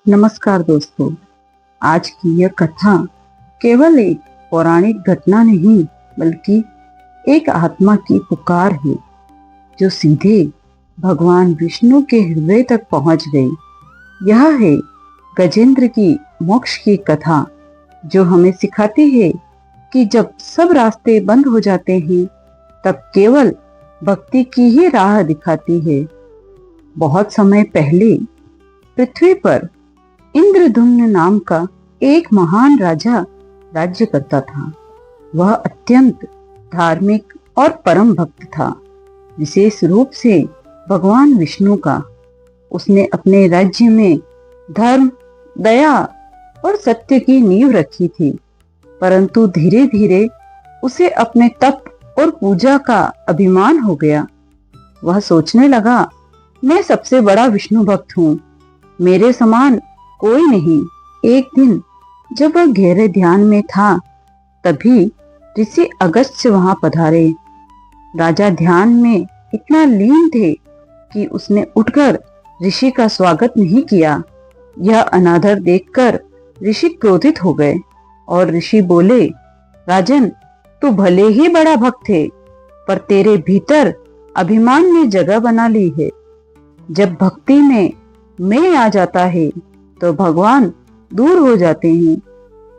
नमस्कार दोस्तों। आज की यह कथा केवल एक पौराणिक घटना नहीं बल्कि एक आत्मा की पुकार है जो सीधे भगवान विष्णु के हृदय तक पहुंच गई। यह है गजेंद्र की मोक्ष की कथा, जो हमें सिखाती है कि जब सब रास्ते बंद हो जाते हैं तब केवल भक्ति की ही राह दिखाती है। बहुत समय पहले पृथ्वी पर इंद्रधुम्न नाम का एक महान राजा राज्य करता था। वह अत्यंत धार्मिक और परम भक्त था, विशेष रूप से भगवान विष्णु का। उसने अपने राज्य में धर्म, दया और सत्य की नींव रखी थी, परंतु धीरे धीरे उसे अपने तप और पूजा का अभिमान हो गया। वह सोचने लगा, मैं सबसे बड़ा विष्णु भक्त हूँ, मेरे समान कोई नहीं। एक दिन जब वह गहरे ध्यान में था, तभी ऋषि अगस्त्य वहां पधारे। राजा ध्यान में इतना लीन थे कि उसने उठकर ऋषि का स्वागत नहीं किया। यह अनादर देखकर ऋषि क्रोधित हो गए और ऋषि बोले, राजन, तू भले ही बड़ा भक्त है, पर तेरे भीतर अभिमान ने जगह बना ली है। जब भक्ति में मैं आ जाता है तो भगवान दूर हो जाते हैं।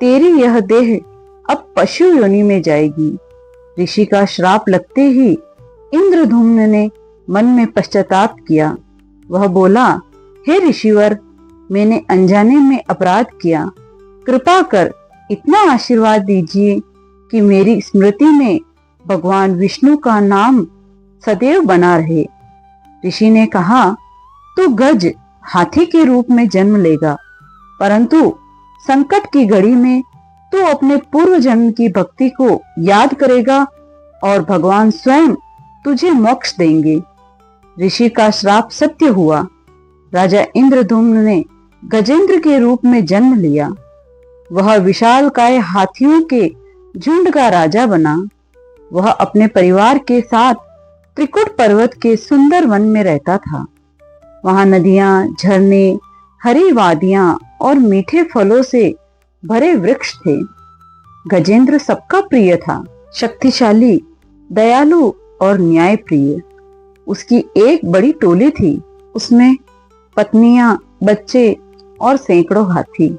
तेरी यह देह अब पशु योनि में जाएगी। ऋषि का श्राप लगते ही इंद्रधुम्न ने मन में पश्चाताप किया। वह बोला, हे ऋषिवर, मैंने अनजाने में अपराध किया। कृपा कर इतना आशीर्वाद दीजिए कि मेरी स्मृति में भगवान विष्णु का नाम सदैव बना रहे। ऋषि ने कहा, तू गज हाथी के रूप में जन्म लेगा, परंतु संकट की घड़ी में तू अपने पूर्व जन्म की भक्ति को याद करेगा और भगवान स्वयं तुझे मोक्ष देंगे। ऋषि का श्राप सत्य हुआ। राजा इंद्रधुम्न ने गजेंद्र के रूप में जन्म लिया। वह विशालकाय हाथियों के झुंड का राजा बना। वह अपने परिवार के साथ त्रिकुट पर्वत के सुंदर वन में रहता था। वहां नदियां, झरने, हरी वादियां और मीठे फलों से भरे वृक्ष थे। गजेंद्र सबका प्रिय था, शक्तिशाली, दयालु और न्यायप्रिय। उसकी एक बड़ी टोली थी, उसमें पत्नियां, बच्चे और सैकड़ों हाथी।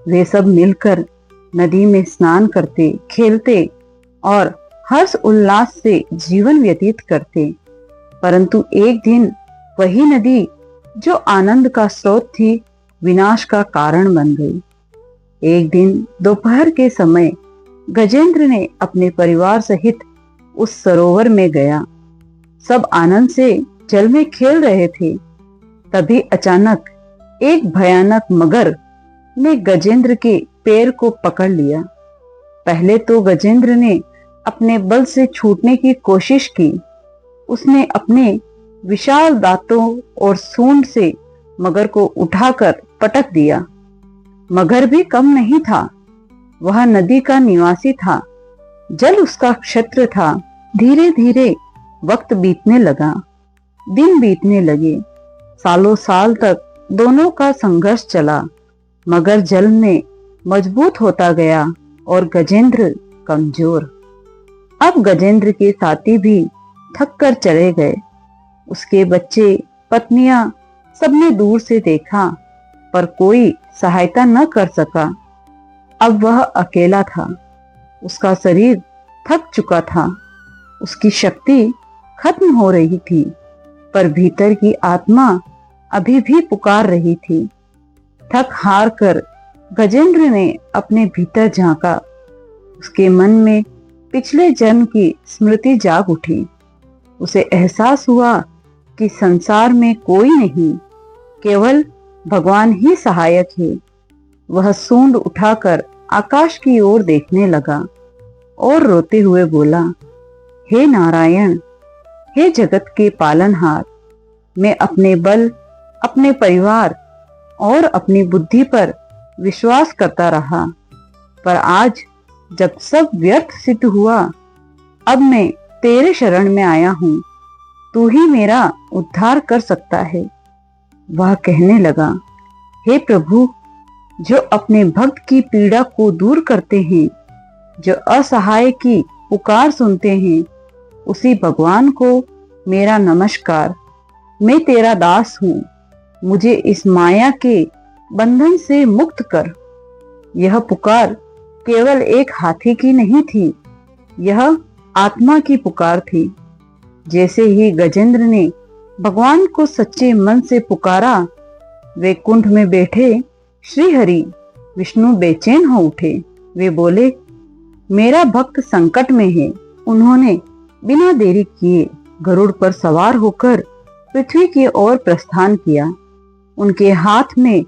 वे सब मिलकर नदी में स्नान करते, खेलते और हर्ष उल्लास से जीवन व्यतीत करते। परंतु एक दिन वही नदी, जो आनंद का स्रोत थी, विनाश का कारण बन गई। एक दिन दोपहर के समय गजेंद्र ने अपने परिवार सहित उस सरोवर में गया। सब आनंद से जल में खेल रहे थे। तभी अचानक एक भयानक मगर ने गजेंद्र के पैर को पकड़ लिया। पहले तो गजेंद्र ने अपने बल से छूटने की कोशिश की। उसने अपने विशाल दांतों और सूंड से मगर को उठाकर पटक दिया। मगर भी कम नहीं था, वह नदी का निवासी था, जल उसका क्षेत्र था। धीरे धीरे वक्त बीतने लगा, दिन बीतने लगे। सालों साल तक दोनों का संघर्ष चला। मगर जल में मजबूत होता गया और गजेंद्र कमजोर। अब गजेंद्र के साथी भी थक कर चले गए। उसके बच्चे, पत्नियां, सबने दूर से देखा, पर कोई सहायता न कर सका। अब वह अकेला था। उसका शरीर थक चुका था, उसकी शक्ति खत्म हो रही थी, पर भीतर की आत्मा अभी भी पुकार रही थी। थक हार कर गजेंद्र ने अपने भीतर झांका। उसके मन में पिछले जन्म की स्मृति जाग उठी। उसे एहसास हुआ कि संसार में कोई नहीं, केवल भगवान ही सहायक है। वह सूंड उठाकर आकाश की ओर देखने लगा और रोते हुए बोला, हे नारायण, हे जगत के पालनहार, मैं अपने बल, अपने परिवार और अपनी बुद्धि पर विश्वास करता रहा, पर आज जब सब व्यर्थ सिद्ध हुआ, अब मैं तेरे शरण में आया हूँ। तू ही मेरा उद्धार कर सकता है। वह कहने लगा, हे प्रभु, जो अपने भक्त की पीड़ा को दूर करते हैं, जो असहाय की पुकार सुनते हैं, उसी भगवान को मेरा नमस्कार। मैं तेरा दास हूँ, मुझे इस माया के बंधन से मुक्त कर। यह पुकार केवल एक हाथी की नहीं थी, यह आत्मा की पुकार थी। जैसे ही गजेंद्र ने भगवान को सच्चे मन से पुकारा, वैकुंठ में बैठे श्री हरि विष्णु बेचैन हो उठे। वे बोले, मेरा भक्त संकट में है। उन्होंने बिना देरी किए गरुड़ पर सवार होकर पृथ्वी की ओर प्रस्थान किया। उनके हाथ में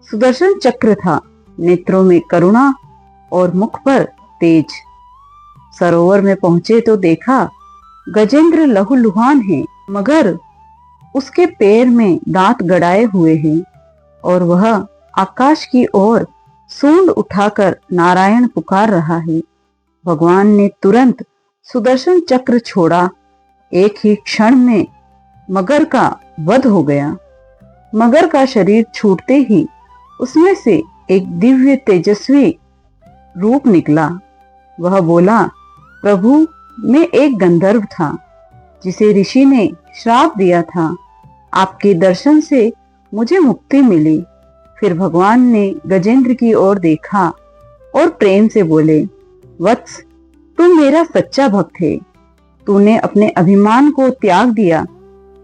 सुदर्शन चक्र था, नेत्रों में करुणा और मुख पर तेज। सरोवर में पहुंचे तो देखा गजेंद्र लहूलुहान है, मगर उसके पैर में दांत गड़ाए हुए हैं और वह आकाश की ओर सूंड उठाकर नारायण पुकार रहा है। भगवान ने तुरंत सुदर्शन चक्र छोड़ा। एक ही क्षण में मगर का वध हो गया। मगर का शरीर छूटते ही उसमें से एक दिव्य तेजस्वी रूप निकला। वह बोला, प्रभु, मैं एक गंधर्व था जिसे ऋषि ने श्राप दिया था। आपके दर्शन से मुझे मुक्ति मिली। फिर भगवान ने गजेंद्र की ओर देखा और प्रेम से बोले, वत्स, तू मेरा सच्चा भक्त है। तूने अपने अभिमान को त्याग दिया,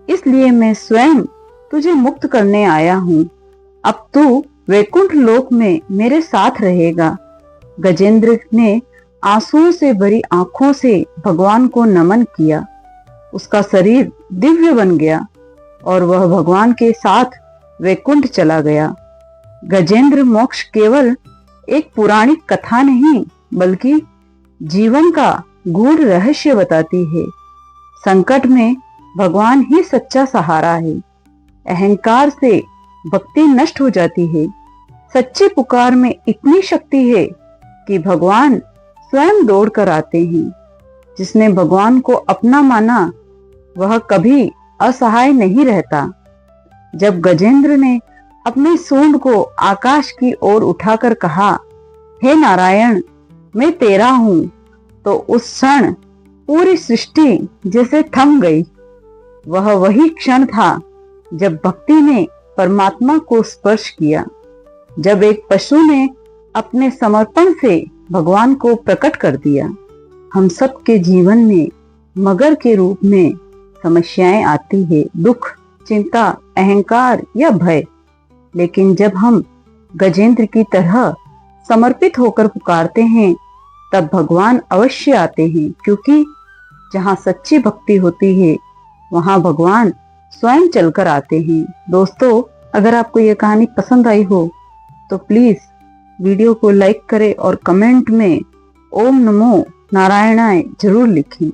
इसलिए मैं स्वयं तुझे मुक्त करने आया हूँ। अब तू वैकुंठ लोक में मेरे साथ रहेगा। गजेंद्र ने आंसुओं से भरी आंखों से भगवान को नमन किया। उसका शरीर दिव्य बन गया और वह भगवान के साथ वैकुंठ चला गया। गजेंद्र मोक्ष केवल एक पुराणिक कथा नहीं, बल्कि जीवन का गूढ़ रहस्य बताती है। संकट में भगवान ही सच्चा सहारा है। अहंकार से भक्ति नष्ट हो जाती है। सच्ची पुकार में इतनी शक्ति है कि भगवान स्वयं दौड़ कर आते हैं। जिसने भगवान को अपना माना, वह कभी असहाय नहीं रहता। जब गजेंद्र ने अपने सूंड को आकाश की ओर उठाकर कहा, हे नारायण, मैं तेरा हूं, तो उस क्षण पूरी सृष्टि जैसे थम गई। वह वही क्षण था जब भक्ति ने परमात्मा को स्पर्श किया, जब एक पशु ने अपने समर्पण से भगवान को प्रकट कर दिया। हम सबके जीवन में मगर के रूप में समस्याएं आती है, दुख, चिंता, अहंकार या भय। लेकिन जब हम गजेंद्र की तरह समर्पित होकर पुकारते हैं, तब भगवान अवश्य आते हैं, क्योंकि जहाँ सच्ची भक्ति होती है, वहाँ भगवान स्वयं चलकर आते हैं। दोस्तों, अगर आपको ये कहानी पसंद आई हो तो प्लीज वीडियो को लाइक करें और कमेंट में ओम नमो नारायणाय जरूर लिखें।